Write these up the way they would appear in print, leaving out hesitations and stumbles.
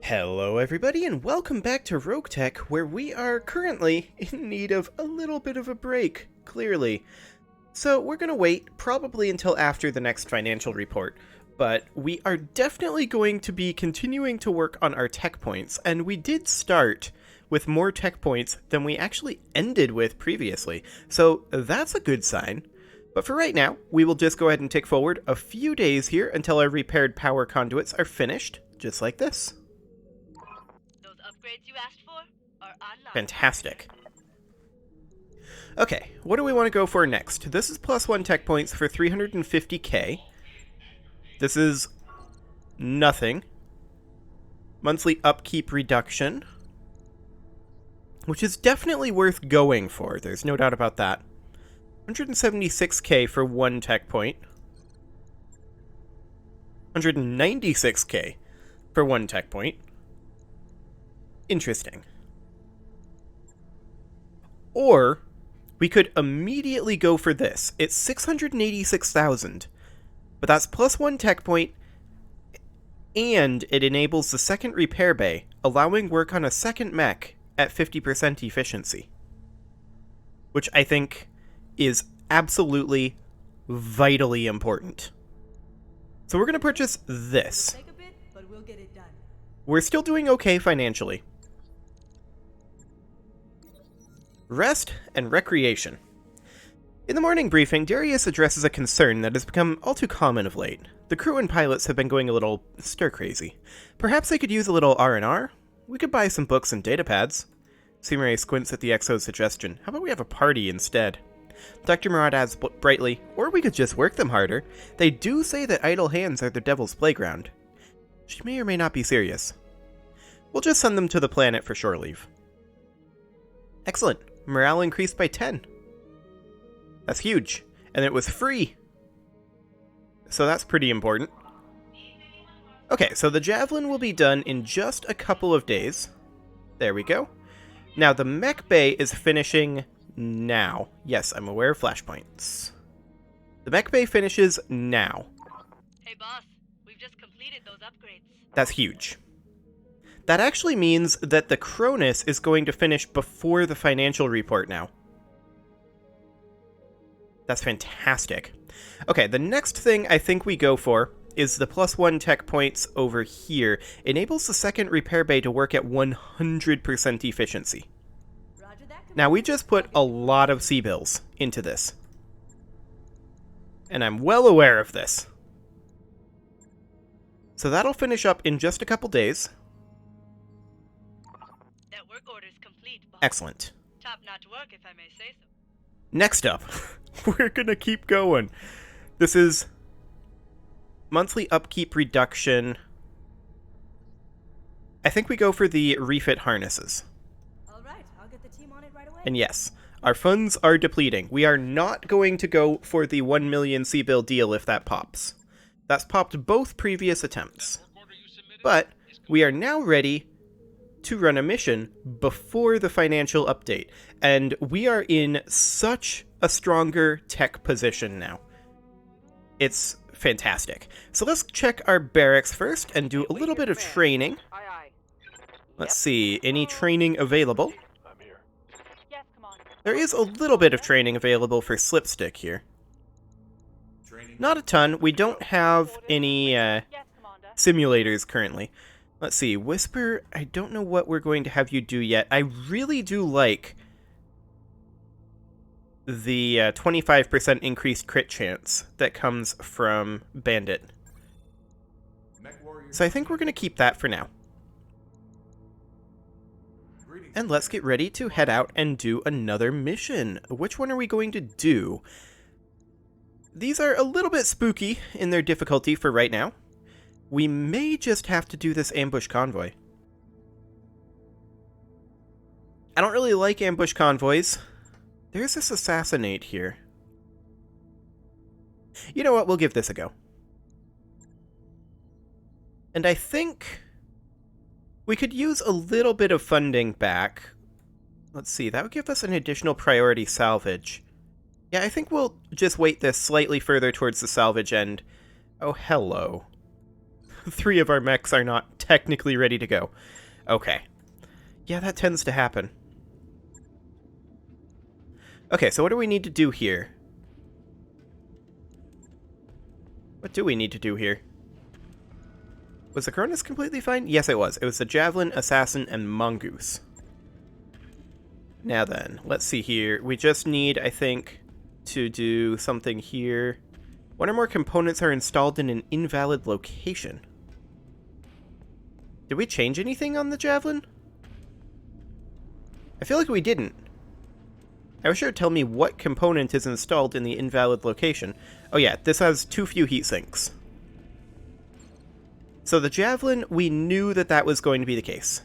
Hello everybody and welcome back to RogueTech, where we are currently in need of a little bit of a break, clearly. So we're going to wait probably until after the next financial report, but we are definitely going to be continuing to work on our tech points, and we did start with more tech points than we actually ended with previously, so that's a good sign. But for right now, we will just go ahead and tick forward a few days here until our repaired power conduits are finished, just like this. Upgrades you asked for are online. Fantastic. Okay, what do we want to go for next? This is +1 tech points for 350k. This is nothing. Monthly upkeep reduction, which is definitely worth going for. There's no doubt about that. 176k for 1 tech point. 196k for 1 tech point. Interesting. Or we could immediately go for this. It's 686,000, but that's +1 tech point, and it enables the second repair bay, allowing work on a second mech at 50% efficiency, which I think is absolutely vitally important. So we're going to purchase this. Take a bit, but we'll get it done. We're still doing okay financially. Rest and recreation. In the morning briefing, Darius addresses a concern that has become all too common of late. The crew and pilots have been going a little stir-crazy. Perhaps they could use a little R&R? We could buy some books and datapads. Sumire squints at the XO's suggestion. How about we have a party instead? Dr. Murad adds brightly, or we could just work them harder. They do say that idle hands are the devil's playground. She may or may not be serious. We'll just send them to the planet for shore leave. Excellent. Morale increased by 10. That's huge. And it was free. So that's pretty important. Okay, so the Javelin will be done in just a couple of days. There we go. Now the mech bay is finishing now. Yes, I'm aware of flashpoints. The mech bay finishes now. Hey boss, we've just completed those upgrades. That's huge. That actually means that the Cronus is going to finish before the financial report now. That's fantastic. Okay, the next thing I think we go for is the +1 tech points over here. Enables the second repair bay to work at 100% efficiency. Roger that. Now, we just put a lot of C-bills into this, and I'm well aware of this. So that'll finish up in just a couple days. That work order's complete, boss. Excellent. Top-notch work, if I may say so. Next up, we're gonna keep going. This is monthly upkeep reduction. I think we go for the refit harnesses. All right, I'll get the team on it right away. And yes, our funds are depleting. We are not going to go for the 1 million C-bill deal if that pops. That's popped both previous attempts. But we are now ready to run a mission before the financial update. And we are in such a stronger tech position now. It's fantastic. So let's check our barracks first and do a little bit of training. Aye, aye. Let's see, any training available? Yes, come on. There is a little bit of training available for Slipstick here. Not a ton. We don't have any Yes, Commander. simulators currently. Let's see, Whisper, I don't know what we're going to have you do yet. I really do like the 25% increased crit chance that comes from Bandit. So I think we're going to keep that for now. And let's get ready to head out and do another mission. Which one are we going to do? These are a little bit spooky in their difficulty for right now. We may just have to do this ambush convoy. I don't really like ambush convoys. There's this assassinate here. You know what? We'll give this a go. And I think we could use a little bit of funding back. Let's see, that would give us an additional priority salvage. Yeah, I think we'll just weight this slightly further towards the salvage end. Oh, hello. 3 of our mechs are not technically ready to go. Okay. Yeah, that tends to happen. Okay, so what do we need to do here? What do we need to do here? Was the Cronus completely fine? Yes, it was. It was the Javelin, Assassin, and Mongoose. Now then, let's see here. We just need, I think, to do something here. One or more components are installed in an invalid location. Did we change anything on the Javelin? I feel like we didn't. I wish it would tell me what component is installed in the invalid location. Oh yeah, this has too few heat sinks. So the Javelin, we knew that that was going to be the case.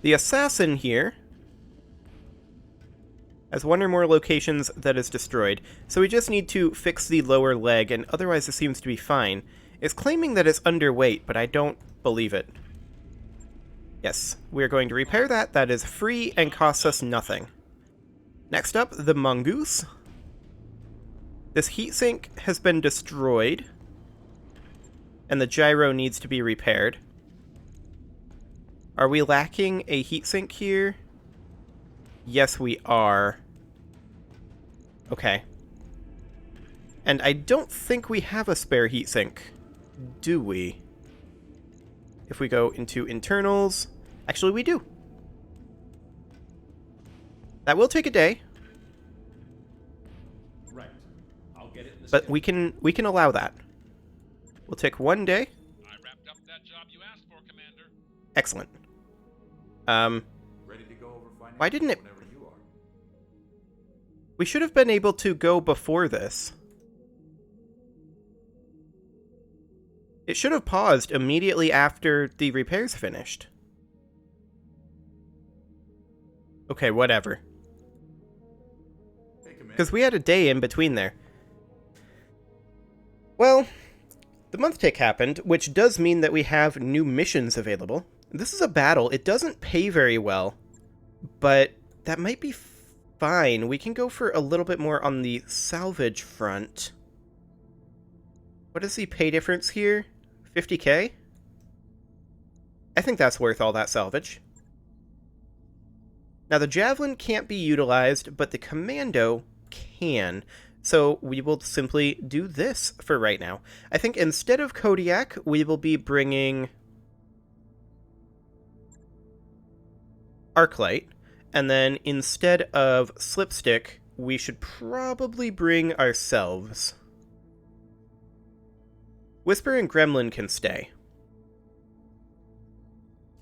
The Assassin here has one or more locations that is destroyed, so we just need to fix the lower leg, and otherwise it seems to be fine. It's claiming that it's underweight, but I don't believe it. Yes, we're going to repair that. That is free and costs us nothing. Next up, the Mongoose. This heatsink has been destroyed, and the gyro needs to be repaired. Are we lacking a heatsink here? Yes, we are. Okay. And I don't think we have a spare heatsink, do we? If we go into internals... Actually, we do. That will take a day. Right. I'll get it in the But we can allow that. We'll take 1 day. I wrapped up that job you asked for, Commander. Excellent. Ready to go over finance Why didn't it... whenever you are. We should have been able to go before this. It should have paused immediately after the repairs finished. Okay, whatever. Hey, Commander. Because we had a day in between there. Well, the month tick happened, which does mean that we have new missions available. This is a battle. It doesn't pay very well, but that might be fine. We can go for a little bit more on the salvage front. What is the pay difference here? 50k? I think that's worth all that salvage. Now the Javelin can't be utilized, but the Commando can. So we will simply do this for right now. I think instead of Kodiak, we will be bringing Arclight. And then instead of Slipstick, we should probably bring ourselves. Whisper and Gremlin can stay.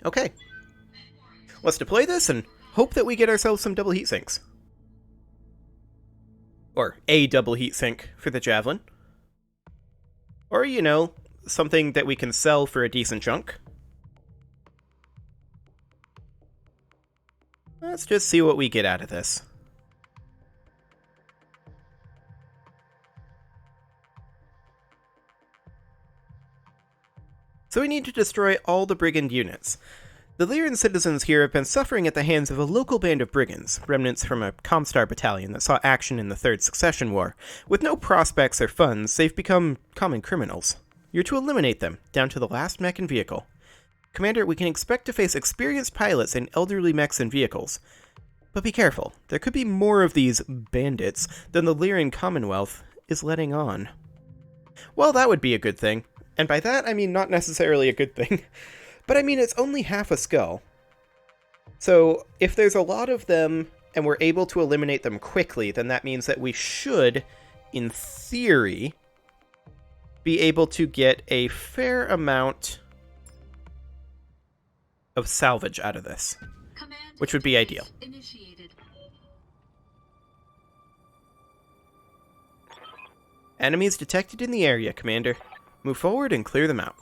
Okay. Let's deploy this and hope that we get ourselves some double heat sinks. Or a double heat sink for the Javelin. Or, you know, something that we can sell for a decent chunk. Let's just see what we get out of this. So we need to destroy all the brigand units. The Lyran citizens here have been suffering at the hands of a local band of brigands, remnants from a Comstar battalion that saw action in the Third Succession War. With no prospects or funds, they've become common criminals. You're to eliminate them, down to the last mech and vehicle. Commander, we can expect to face experienced pilots and elderly mechs and vehicles. But be careful, there could be more of these bandits than the Lyran Commonwealth is letting on. Well, that would be a good thing. And by that, I mean not necessarily a good thing. But I mean, it's only half a skull. So, if there's a lot of them, and we're able to eliminate them quickly, then that means that we should, in theory, be able to get a fair amount of salvage out of this. Which would be ideal. Initiated. Enemies detected in the area, Commander. Move forward and clear them out.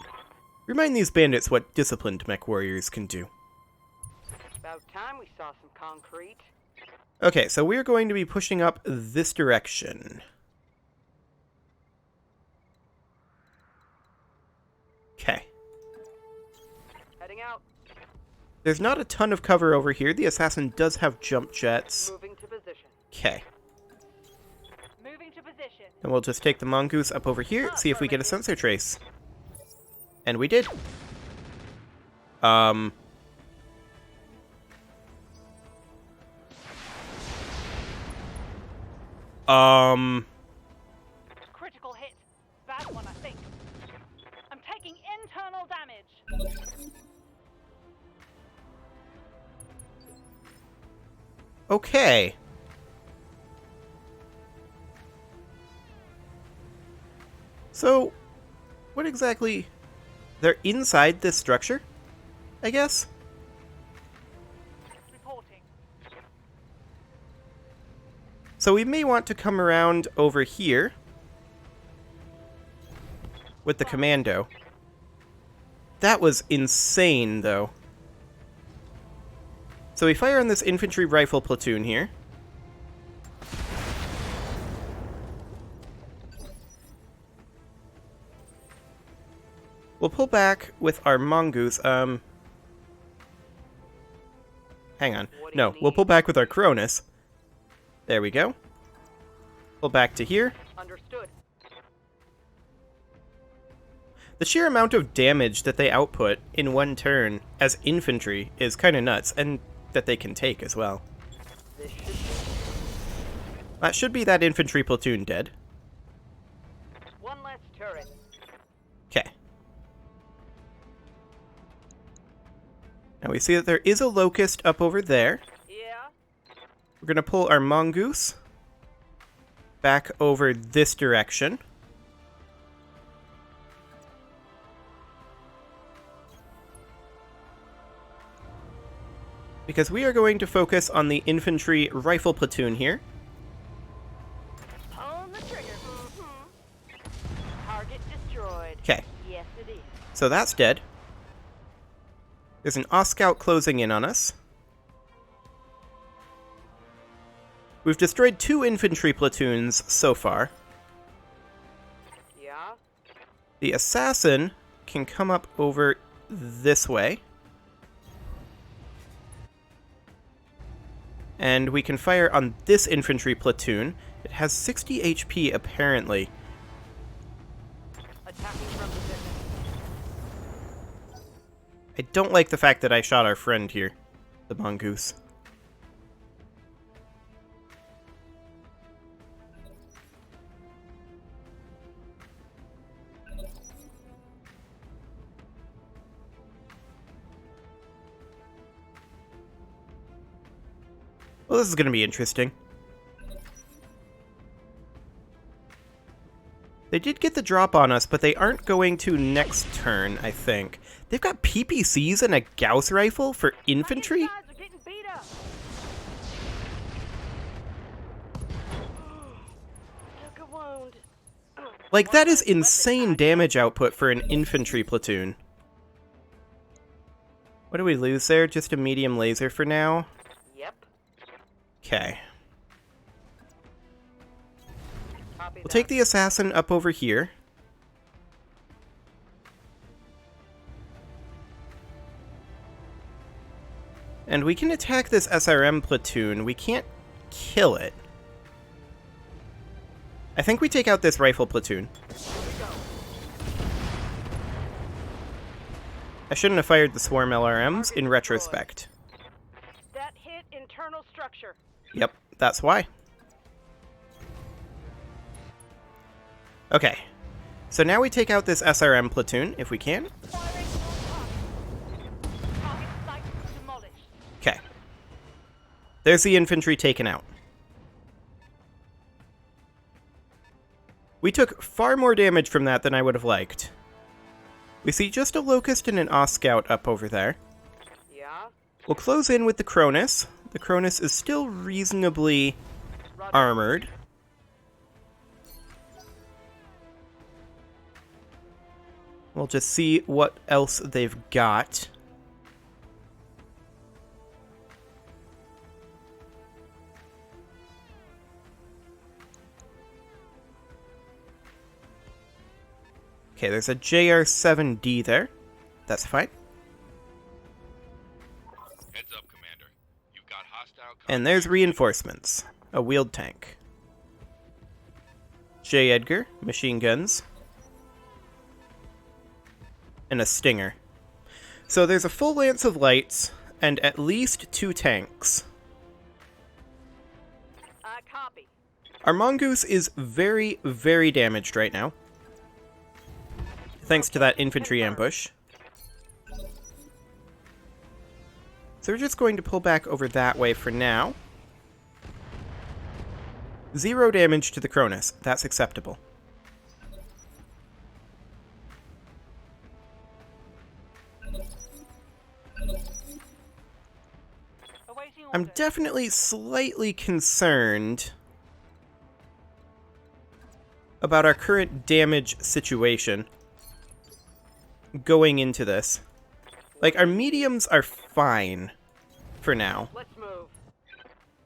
Remind these bandits what disciplined mech warriors can do. About time we saw some concrete. Okay, so we're going to be pushing up this direction. Okay. Heading out. There's not a ton of cover over here. The assassin does have jump jets. Moving to position. Okay. Moving to position. position. And we'll just take the mongoose up over here, see if we get a sensor trace. And we did. Critical hit. Bad one, I think. I'm taking internal damage. Okay. So, what exactly... They're inside this structure, I guess? Reporting. So we may want to come around over here with the commando. That was insane, though. So we fire on this infantry rifle platoon here. We'll pull back with our mongoose. Hang on. No, we'll pull back with our Cronus. There we go. Pull back to here. Understood. The sheer amount of damage that they output in one turn as infantry is kind of nuts, and that they can take as well. This should be That should be that infantry platoon dead. one less turret. Okay. Now we see that there is a locust up over there. Yeah. We're going to pull our mongoose back over this direction. Because we are going to focus on the infantry rifle platoon here. On the trigger. Mm-hmm. Target destroyed. Okay, Yes, it is. so that's dead. There's an Oscout closing in on us. We've destroyed 2 infantry platoons so far. Yeah. The assassin can come up over this way. And we can fire on this infantry platoon. It has 60 HP apparently. Attacking from position. I don't like the fact that I shot our friend here, the mongoose. Well, this is going to be interesting. They did get the drop on us, but they aren't going to next turn, I think. They've got PPCs and a Gauss rifle for infantry? These guys are getting beat up. Took a wound. Like, that is insane damage output for an infantry platoon. What do we lose there? Just a medium laser for now? Yep. Okay. Copy We'll take the assassin up over here. And we can attack this SRM platoon. We can't kill it. I think we take out this rifle platoon. I shouldn't have fired the swarm LRMs in retrospect. That hit internal structure. Yep, that's why. Okay. So now we take out this SRM platoon, if we can. Firing on target. Target site demolished. Okay. There's the infantry taken out. We took far more damage from that than I would have liked. We see just a Locust and an Oscout up over there. Yeah. We'll close in with the Cronus. The Cronus is still reasonably Roger. armored. We'll just see what else they've got. Okay, there's a JR-7D there. That's fine. Heads up, Commander. You've got hostile. And there's reinforcements. A wheeled tank. J. Edgar, machine guns, and a Stinger. So there's a full lance of lights, and at least 2 tanks. Copy. Our Mongoose is very, very damaged right now, thanks to that infantry ambush. So we're just going to pull back over that way for now. 0 damage to the Cronus. That's acceptable. Awaiting I'm orders. definitely slightly concerned about our current damage situation going into this. Like, our mediums are fine for now. Let's move.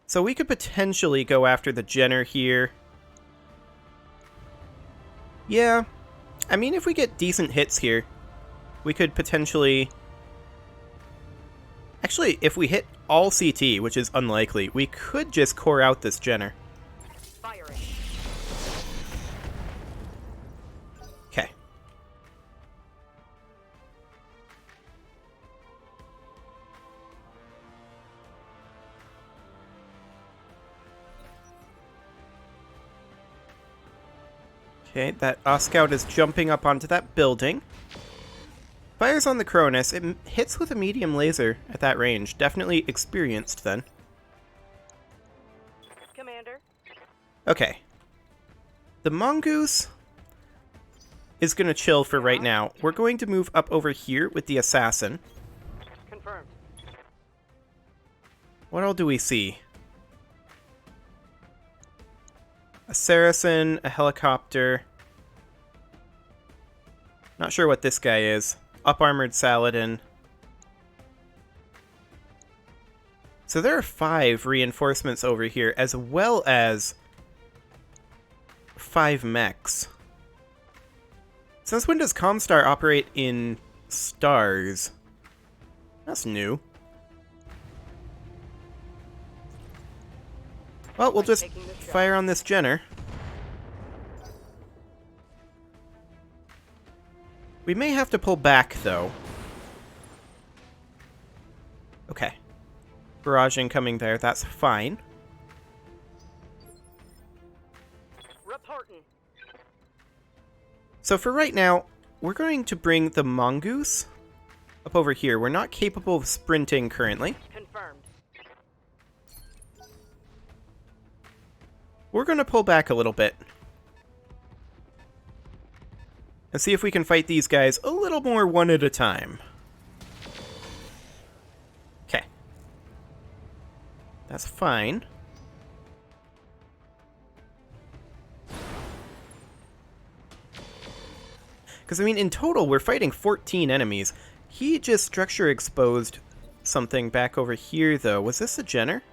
So we could potentially go after the Jenner here. Yeah. I mean, if we get decent hits here, we could potentially... Actually, if we hit all CT, which is unlikely, we could just core out this Jenner. Firing. Okay. Okay, that Scout is jumping up onto that building. Fires on the Cronus. It hits with a medium laser at that range. Definitely experienced then. Commander. Okay. The Mongoose is going to chill for right now. We're going to move up over here with the Assassin. Confirmed. What all do we see? A Saracen, a helicopter. Not sure what this guy is. Up-armored Saladin. So there are 5 reinforcements over here, as well as 5 mechs. Since when does Comstar operate in stars? That's new. Well, we'll just fire on this Jenner. We may have to pull back, though. Okay. Barrage incoming there, that's fine. Reporting. So for right now, we're going to bring the Mongoose up over here. We're not capable of sprinting currently. Confirmed. We're going to pull back a little bit. And see if we can fight these guys a little more one at a time. Okay. That's fine. Because, I mean, in total, we're fighting 14 enemies. He just structure exposed something back over here, though. Was this a Jenner?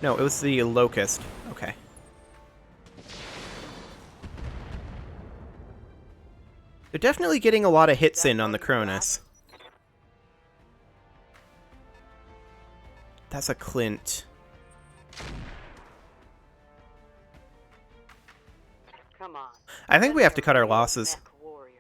No, it was the Locust. Okay. They're definitely getting a lot of hits in on the Cronus. That's a Clint. Come on. I think we have to cut our losses. Mech warrior.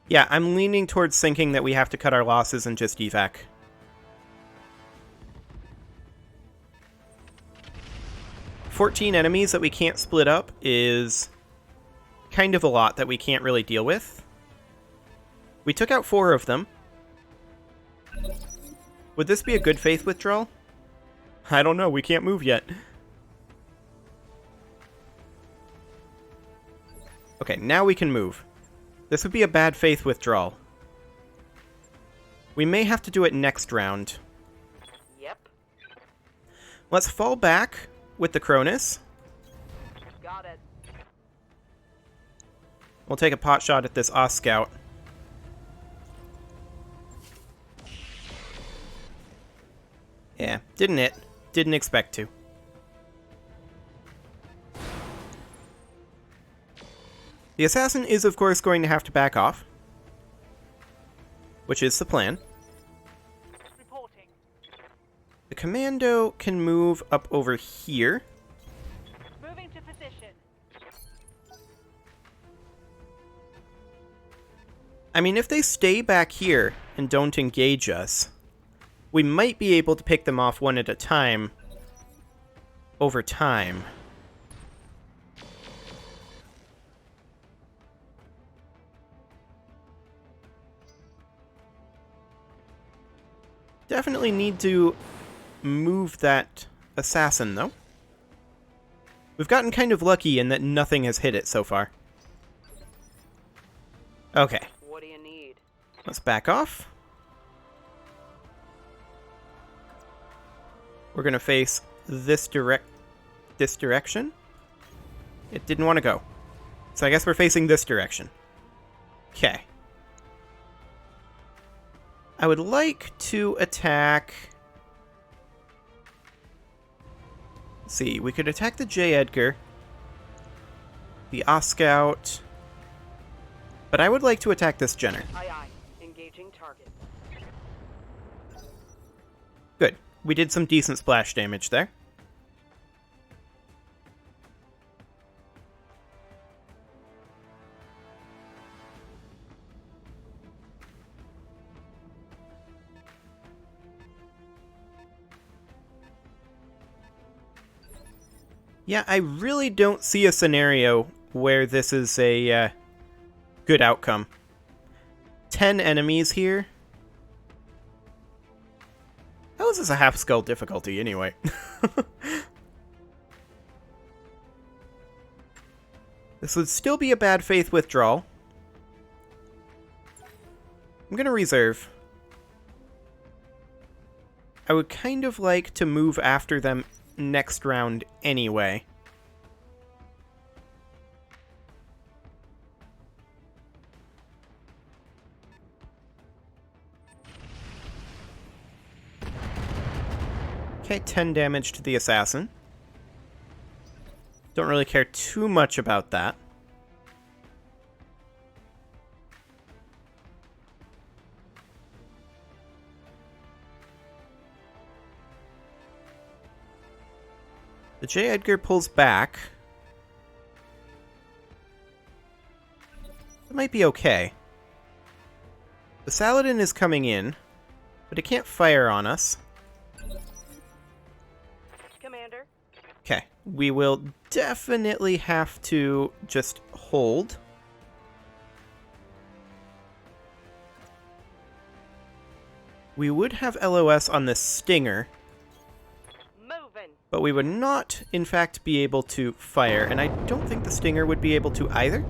Yeah, I'm leaning towards thinking that we have to cut our losses and just evac. "14 enemies that we can't split up is kind of a lot that we can't really deal with. We took out 4 of them. Would this be a good faith withdrawal? I don't know, we can't move yet. Okay, now we can move. This would be a bad faith withdrawal. We may have to do it next round. Yep. Let's fall back with the Cronus. Got it. We'll take a pot shot at this Scout. Yeah, didn't hit. Didn't expect to. The assassin is, of course, going to have to back off, which is the plan. Reporting. The commando can move up over here. Moving to position. I mean, if they stay back here and don't engage us, we might be able to pick them off one at a time over time. Definitely need to move that assassin, though. We've gotten kind of lucky in that nothing has hit it so far. Okay. What do you need? Let's back off. We're gonna face this direction. It didn't want to go. So I guess we're facing this direction. Okay. I would like to attack... Let's see, we could attack the J. Edgar, the Oscout, but I would like to attack this Jenner. Aye, aye. Engaging target. Good. We did some decent splash damage there. Yeah, I really don't see a scenario where this is a good outcome. 10 enemies here. How is this a half-skull difficulty, anyway? This would still be a bad faith withdrawal. I'm gonna reserve. I would kind of like to move after them next round anyway. Okay, 10 damage to the assassin. Don't really care too much about that. The J. Edgar pulls back. That might be okay. The Saladin is coming in, but it can't fire on us. Commander. Okay, we will definitely have to just hold. We would have LOS on this Stinger, Moving. but we would not, in fact, be able to fire, and I don't think the Stinger would be able to either.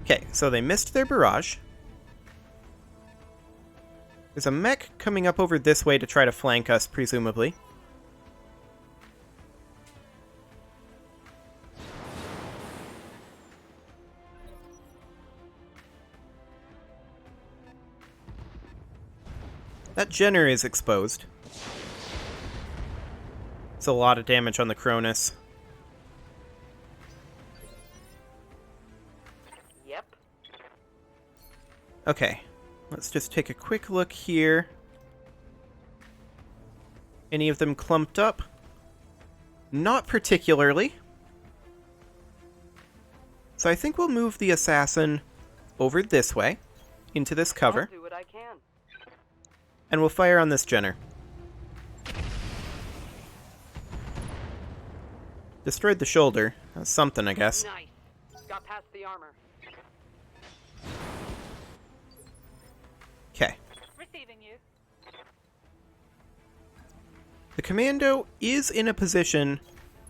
Okay, so they missed their barrage. There's a mech coming up over this way to try to flank us, presumably. That Jenner is exposed. It's a lot of damage on the Cronus. Yep. Okay, let's just take a quick look here. Any of them clumped up? Not particularly. So I think we'll move the assassin over this way, into this cover, I'll do what I can. and we'll fire on this Jenner. Destroyed the shoulder. That's something, I guess. Nice. Got past the armor. Okay. Receiving you. The commando is in a position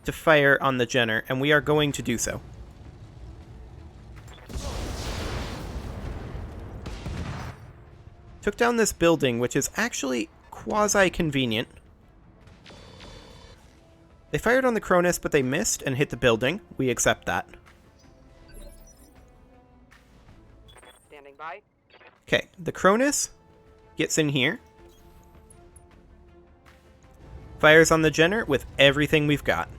to fire on the Jenner, and we are going to do so. Took down this building, which is actually quasi-convenient. They fired on the Cronus, but they missed and hit the building. We accept that. Standing by. Okay, the Cronus gets in here. Fires on the Jenner with everything we've got.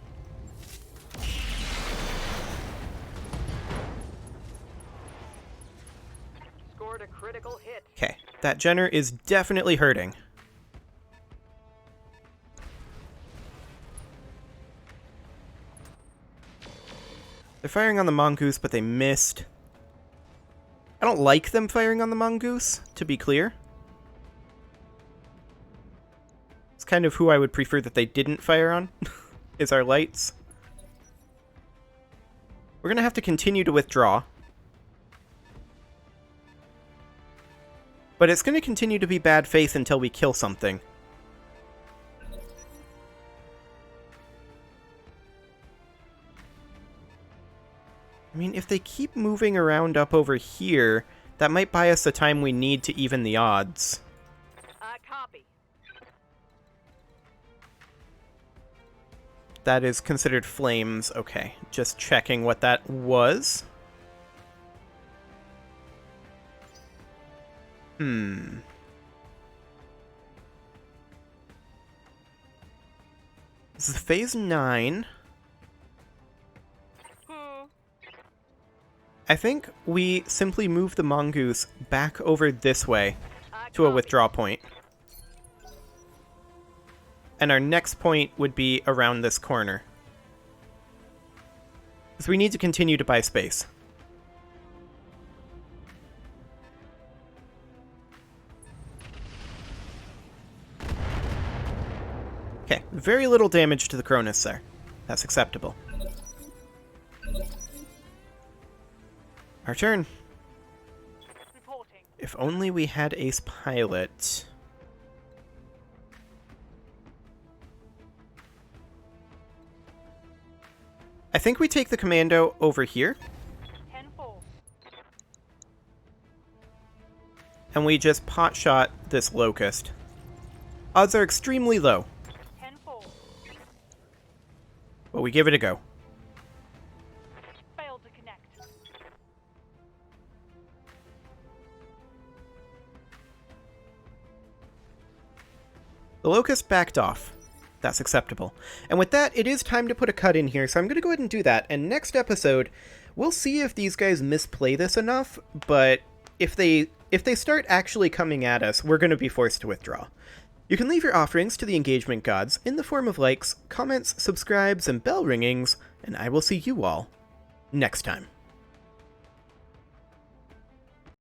scored a critical hit. Okay, that Jenner is definitely hurting. They're firing on the mongoose, but they missed. I don't like them firing on the mongoose, to be clear. It's kind of who I would prefer that they didn't fire on, is our lights. We're going to have to continue to withdraw. But it's going to continue to be bad faith until we kill something. I mean, if they keep moving around up over here, that might buy us the time we need to even the odds. Copy. That is considered flames. Okay, just checking what that was. This is phase 9. I think we simply move the mongoose back over this way to a withdraw point. And our next point would be around this corner. Because we need to continue to buy space. Okay, very little damage to the Cronus there. That's acceptable. Our turn. Reporting. If only we had Ace Pilot. I think we take the commando over here. 10-4. And we just pot shot this locust. Odds are extremely low, 10-4. but we give it a go. Failed to connect. The locust backed off. That's acceptable. And with that, it is time to put a cut in here, so I'm going to go ahead and do that. And next episode, we'll see if these guys misplay this enough, but if they start actually coming at us, we're going to be forced to withdraw. You can leave your offerings to the engagement gods in the form of likes, comments, subscribes, and bell ringings, and I will see you all next time.